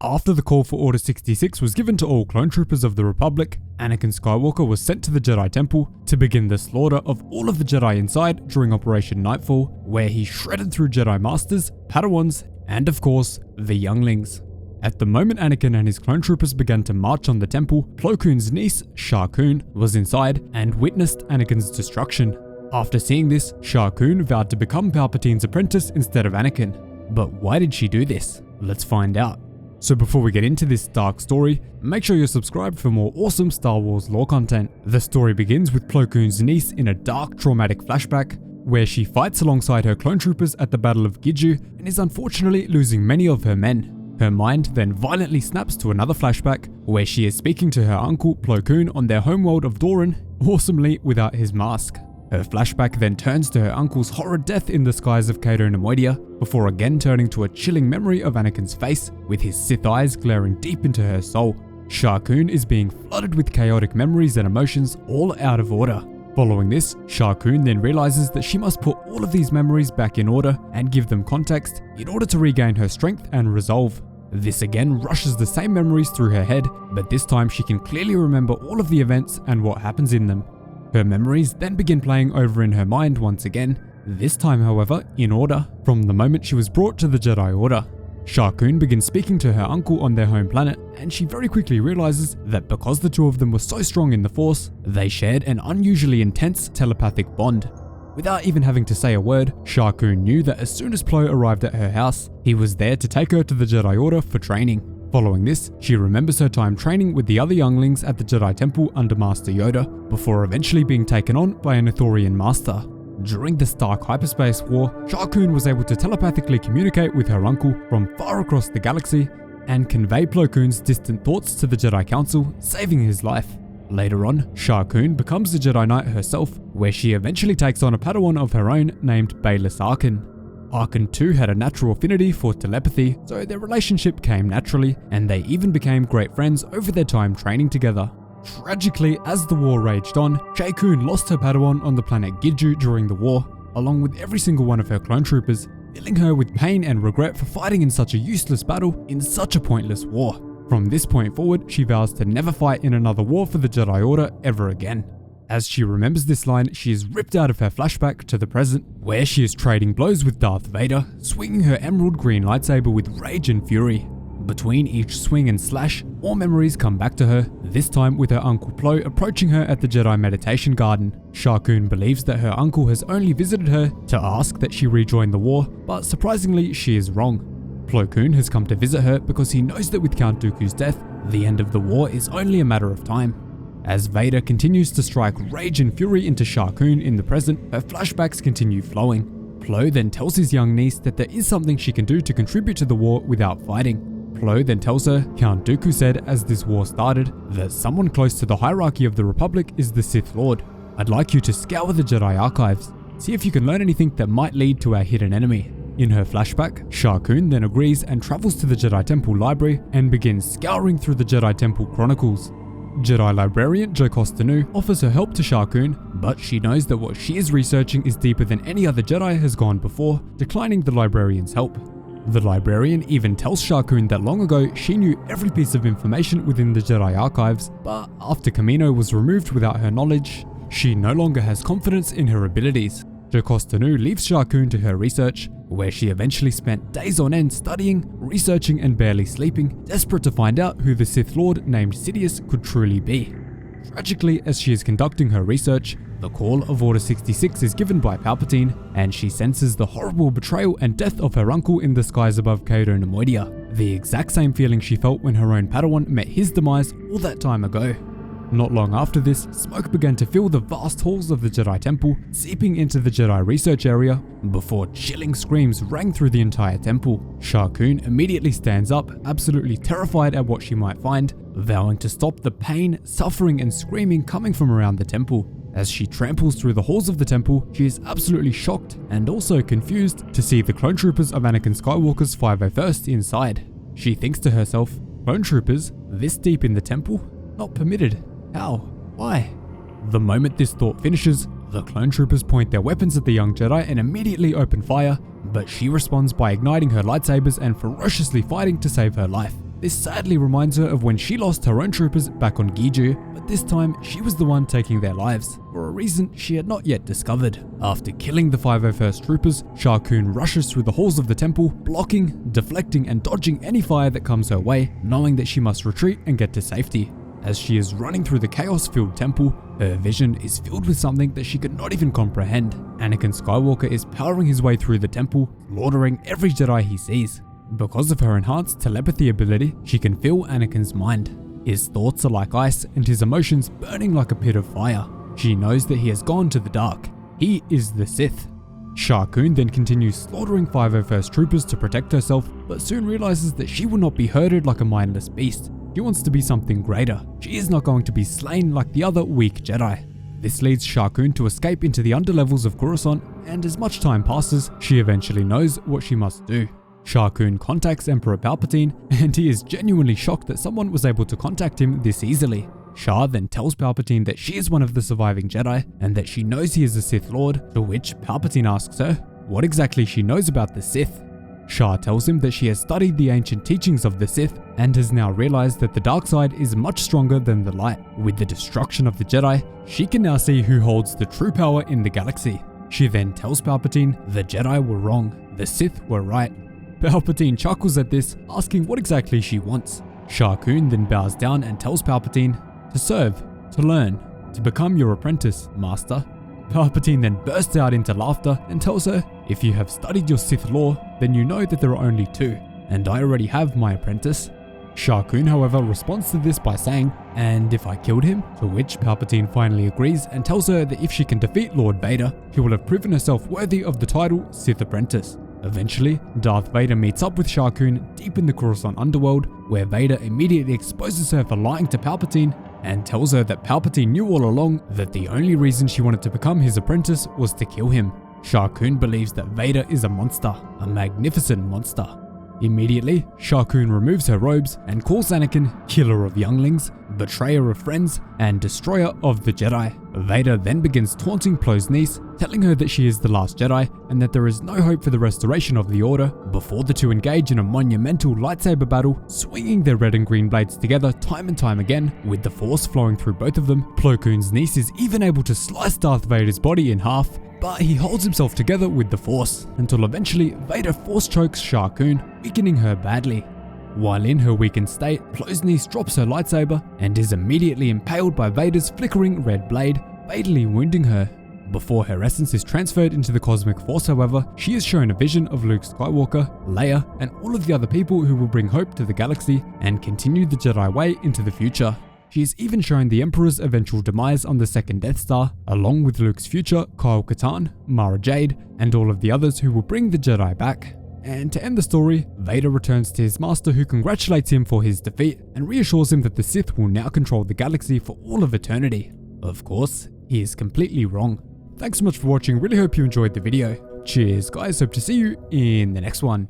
After the call for Order 66 was given to all clone troopers of the Republic, Anakin Skywalker was sent to the Jedi Temple to begin the slaughter of all of the Jedi inside during Operation Nightfall, where he shredded through Jedi Masters, Padawans, and of course, the younglings. At the moment Anakin and his clone troopers began to march on the temple, Plo Koon's niece, Shar Kun, was inside and witnessed Anakin's destruction. After seeing this, Shar Kun vowed to become Palpatine's apprentice instead of Anakin. But why did she do this? Let's find out. So before we get into this dark story, make sure you're subscribed for more awesome Star Wars lore content. The story begins with Plo Koon's niece in a dark, traumatic flashback, where she fights alongside her clone troopers at the Battle of Giju and is unfortunately losing many of her men. Her mind then violently snaps to another flashback, where she is speaking to her uncle Plo Koon on their homeworld of Doran, awesomely without his mask. Her flashback then turns to her uncle's horrid death in the skies of Cato Nemoidia, before again turning to a chilling memory of Anakin's face, with his Sith eyes glaring deep into her soul. Shar Kun is being flooded with chaotic memories and emotions, all out of order. Following this, Shar Kun then realizes that she must put all of these memories back in order and give them context in order to regain her strength and resolve. This again rushes the same memories through her head, but this time she can clearly remember all of the events and what happens in them. Her memories then begin playing over in her mind once again, this time however in order, from the moment she was brought to the Jedi Order. Shar Kun begins speaking to her uncle on their home planet, and she very quickly realizes that because the two of them were so strong in the Force, they shared an unusually intense telepathic bond. Without even having to say a word, Shar Kun knew that as soon as Plo arrived at her house, he was there to take her to the Jedi Order for training. Following this, she remembers her time training with the other younglings at the Jedi Temple under Master Yoda, before eventually being taken on by an Ithorian master. During the Stark Hyperspace War, Shar Kun was able to telepathically communicate with her uncle from far across the galaxy and convey Plo Koon's distant thoughts to the Jedi Council, saving his life. Later on, Shar Kun becomes a Jedi Knight herself, where she eventually takes on a Padawan of her own named Baylis Arkin. Arkin too had a natural affinity for telepathy, so their relationship came naturally, and they even became great friends over their time training together. Tragically, as the war raged on, Shar Kun lost her Padawan on the planet Giju during the war, along with every single one of her clone troopers, filling her with pain and regret for fighting in such a useless battle in such a pointless war. From this point forward, she vows to never fight in another war for the Jedi Order ever again. As she remembers this line, she is ripped out of her flashback to the present, where she is trading blows with Darth Vader, swinging her emerald green lightsaber with rage and fury. Between each swing and slash, more memories come back to her, this time with her uncle Plo approaching her at the Jedi Meditation Garden. Shar Kun believes that her uncle has only visited her to ask that she rejoin the war, but surprisingly she is wrong. Plo Koon has come to visit her because he knows that with Count Dooku's death, the end of the war is only a matter of time. As Vader continues to strike rage and fury into Shar Kun in the present, her flashbacks continue flowing. Plo then tells his young niece that there is something she can do to contribute to the war without fighting. Plo then tells her Count Dooku said as this war started that someone close to the hierarchy of the Republic is the Sith Lord. I'd like you to scour the Jedi archives, see if you can learn anything that might lead to our hidden enemy. In her flashback, Shar Kun then agrees and travels to the Jedi Temple library and begins scouring through the Jedi Temple chronicles. Jedi librarian Jocasta Nu offers her help to Shar Kun, but she knows that what she is researching is deeper than any other Jedi has gone before, declining the librarian's help. The librarian even tells Shar Kun that long ago she knew every piece of information within the Jedi archives, but after Kamino was removed without her knowledge, she no longer has confidence in her abilities. Jocasta Nu leaves Shar Kun to her research, where she eventually spent days on end studying, researching and barely sleeping, desperate to find out who the Sith Lord named Sidious could truly be. Tragically, as she is conducting her research, the call of Order 66 is given by Palpatine, and she senses the horrible betrayal and death of her uncle in the skies above Cato Nemoidia, the exact same feeling she felt when her own Padawan met his demise all that time ago. Not long after this, smoke began to fill the vast halls of the Jedi Temple, seeping into the Jedi research area, before chilling screams rang through the entire temple. Shar Kun immediately stands up, absolutely terrified at what she might find, vowing to stop the pain, suffering and screaming coming from around the temple. As she tramples through the halls of the temple, she is absolutely shocked and also confused to see the clone troopers of Anakin Skywalker's 501st inside. She thinks to herself, clone troopers, this deep in the temple? Not permitted. How? Why? The moment this thought finishes, the clone troopers point their weapons at the young Jedi and immediately open fire, but she responds by igniting her lightsabers and ferociously fighting to save her life. This sadly reminds her of when she lost her own troopers back on Giju, but this time she was the one taking their lives, for a reason she had not yet discovered. After killing the 501st troopers, Sha Kun rushes through the halls of the temple, blocking, deflecting and dodging any fire that comes her way, knowing that she must retreat and get to safety. As she is running through the chaos-filled temple, her vision is filled with something that she could not even comprehend. Anakin Skywalker is powering his way through the temple, slaughtering every Jedi he sees. Because of her enhanced telepathy ability, she can feel Anakin's mind. His thoughts are like ice and his emotions burning like a pit of fire. She knows that he has gone to the dark. He is the Sith. Sha Kun then continues slaughtering 501st troopers to protect herself, but soon realizes that she will not be herded like a mindless beast. She wants to be something greater. She is not going to be slain like the other weak Jedi. This leads Sha Kun to escape into the underlevels of Coruscant, and as much time passes, she eventually knows what she must do. Sha Kun contacts Emperor Palpatine, and he is genuinely shocked that someone was able to contact him this easily. Sha then tells Palpatine that she is one of the surviving Jedi, and that she knows he is a Sith Lord, to which Palpatine asks her what exactly she knows about the Sith. Sha tells him that she has studied the ancient teachings of the Sith and has now realized that the dark side is much stronger than the light. With the destruction of the Jedi, she can now see who holds the true power in the galaxy. She then tells Palpatine the Jedi were wrong, the Sith were right. Palpatine chuckles at this, asking what exactly she wants. Sha Kun then bows down and tells Palpatine to serve, to learn, to become your apprentice, Master. Palpatine then bursts out into laughter and tells her, if you have studied your Sith lore, then you know that there are only two, and I already have my apprentice. Sha Kun, however, responds to this by saying, and if I killed him? To which Palpatine finally agrees and tells her that if she can defeat Lord Vader, she will have proven herself worthy of the title Sith Apprentice. Eventually, Darth Vader meets up with Sha Kun deep in the Coruscant underworld, where Vader immediately exposes her for lying to Palpatine and tells her that Palpatine knew all along that the only reason she wanted to become his apprentice was to kill him. Sha Kun believes that Vader is a monster, a magnificent monster. Immediately, Sha Kun removes her robes and calls Anakin killer of younglings, betrayer of friends, and destroyer of the Jedi. Vader then begins taunting Plo's niece, telling her that she is the last Jedi and that there is no hope for the restoration of the Order, before the two engage in a monumental lightsaber battle, swinging their red and green blades together time and time again, with the Force flowing through both of them. Plo Koon's niece is even able to slice Darth Vader's body in half, but he holds himself together with the Force, until eventually Vader force chokes Sha Kun, weakening her badly. While in her weakened state, Plo's niece drops her lightsaber and is immediately impaled by Vader's flickering red blade, fatally wounding her. Before her essence is transferred into the cosmic force, however, she is shown a vision of Luke Skywalker, Leia, and all of the other people who will bring hope to the galaxy and continue the Jedi way into the future. She is even shown the Emperor's eventual demise on the second Death Star, along with Luke's future, Kyle Katarn, Mara Jade, and all of the others who will bring the Jedi back. And to end the story, Vader returns to his master, who congratulates him for his defeat and reassures him that the Sith will now control the galaxy for all of eternity. Of course, he is completely wrong. Thanks so much for watching, really hope you enjoyed the video. Cheers guys, hope to see you in the next one.